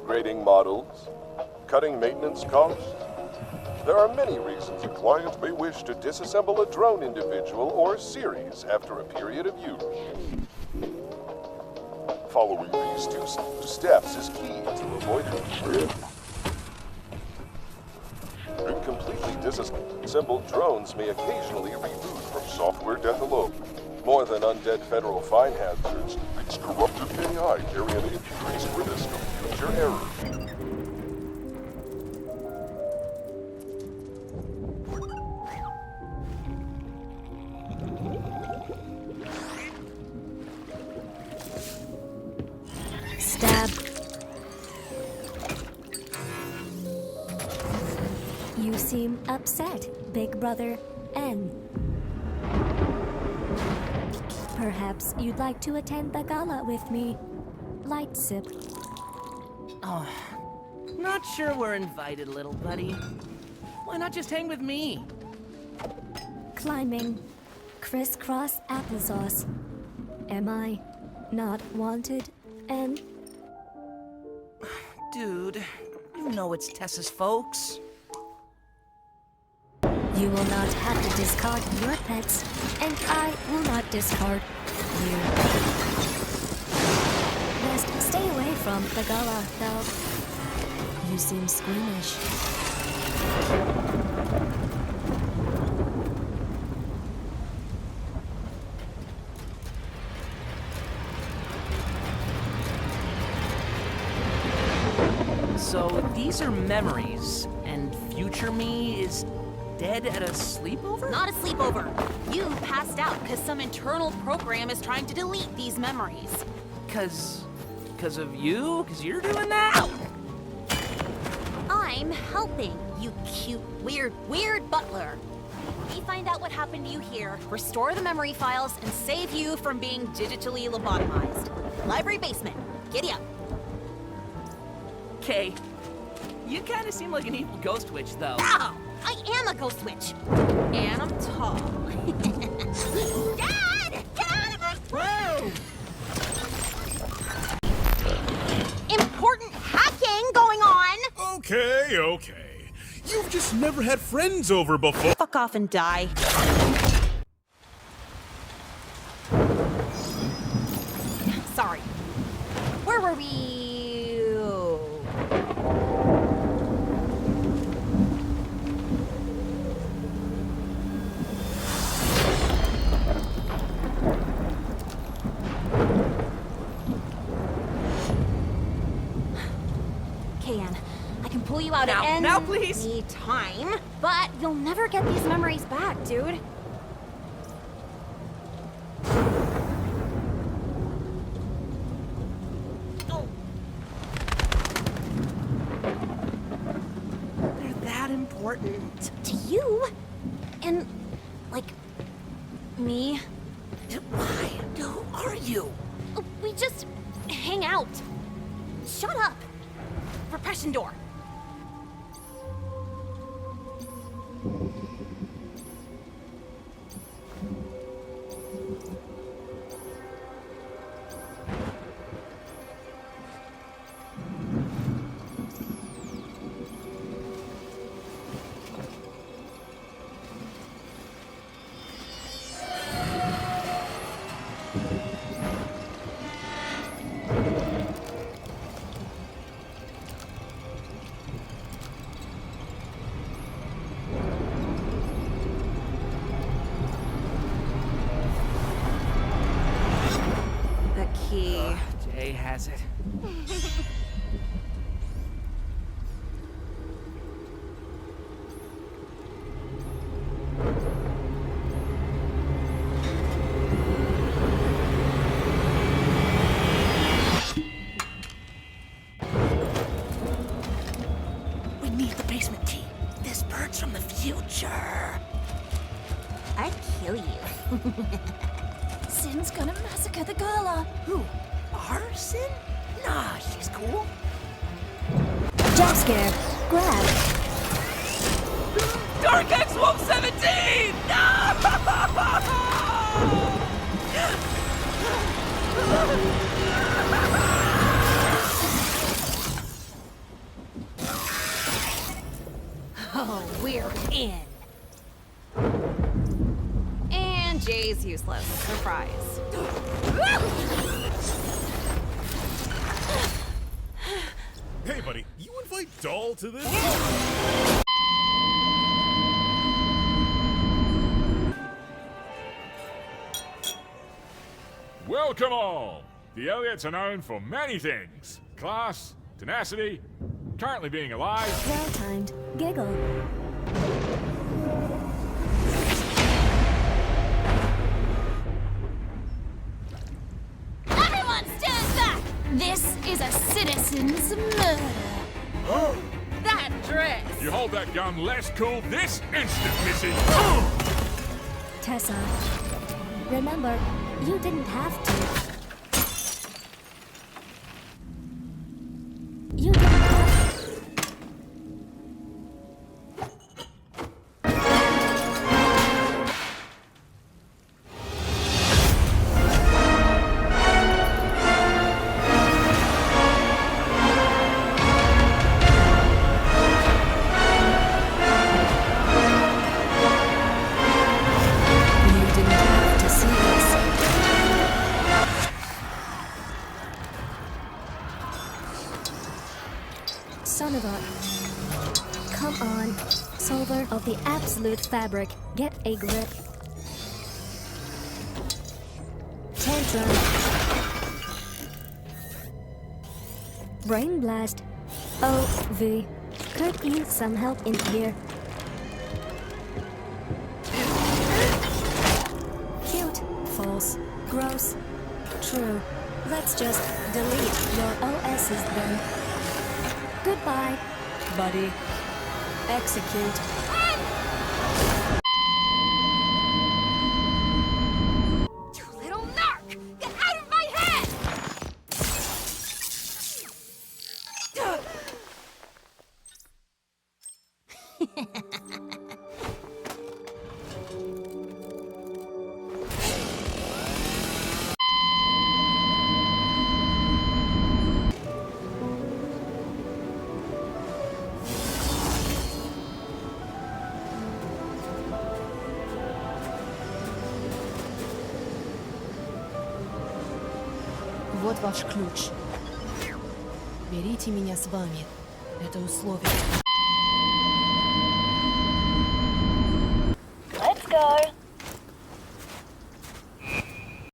upgrading models, cutting maintenance costs. There are many reasons a client may wish to disassemble a drone individual or series after a period of use. Following these two steps is key to avoiding completely disassembled drones may occasionally reboot from software death alone. More than undead federal fine hazards, its corrupted AI carry an increased risk of future errors. Stab. You seem upset, Big Brother N. Perhaps you'd like to attend the gala with me. Light sip. Oh, not sure we're invited, little buddy. Why not just hang with me? Climbing. Crisscross applesauce. Am I not wanted, N? Dude, you know it's Tessa's folks. You will not have to discard your pets, and I will not discard you. Best stay away from the gala, though. You seem squeamish. So these are memories, and future me is dead at a sleepover? Not a sleepover. You passed out because some internal program is trying to delete these memories. Cause of you? Cause you're doing that? I'm helping, you cute, weird butler. We find out what happened to you here, restore the memory files, and save you from being digitally lobotomized. Library basement. Giddy up. Okay. You kinda seem like an evil ghost witch, though. Ow! I am a ghost witch. And I'm tall. Dad! Get out of my Important hacking going on! Okay. You've just never had friends over before. Fuck off and die. Sorry. Where were we? I can pull you out at any now, please. time, but you'll never get these memories back, dude. Oh. They're that important. To you? And, like, me? Why? Who are you? We just hang out. Shut up. Repression door. Jay has it. We need the basement key. This bird's from the future. I'd kill you. Sin's gonna massacre the gala. Who? Arson? Nah, she's cool. Jump scare. Grab. Dark X Wolf 17! No! is useless. Surprise. Hey, buddy, you invite Doll to this? Welcome all! The Elliots are known for many things. Class, tenacity, currently being alive. Well-timed giggle. Everyone stand back! This is a citizen's murder. That dress! You hold that gun less cool this instant, Missy! Tessa, remember, you didn't have to. You didn't have to. You didn't have to see this. Son of a... Come on, solver of the absolute fabric, get a grip. Tantrum. Brain blast. OV. Could use some help in here. Cute. False. Gross. True. Let's just delete your OSs then. Goodbye, buddy. Execute. You little narc! Get out of my head! Вот ваш ключ. Берите меня с вами. Это условие.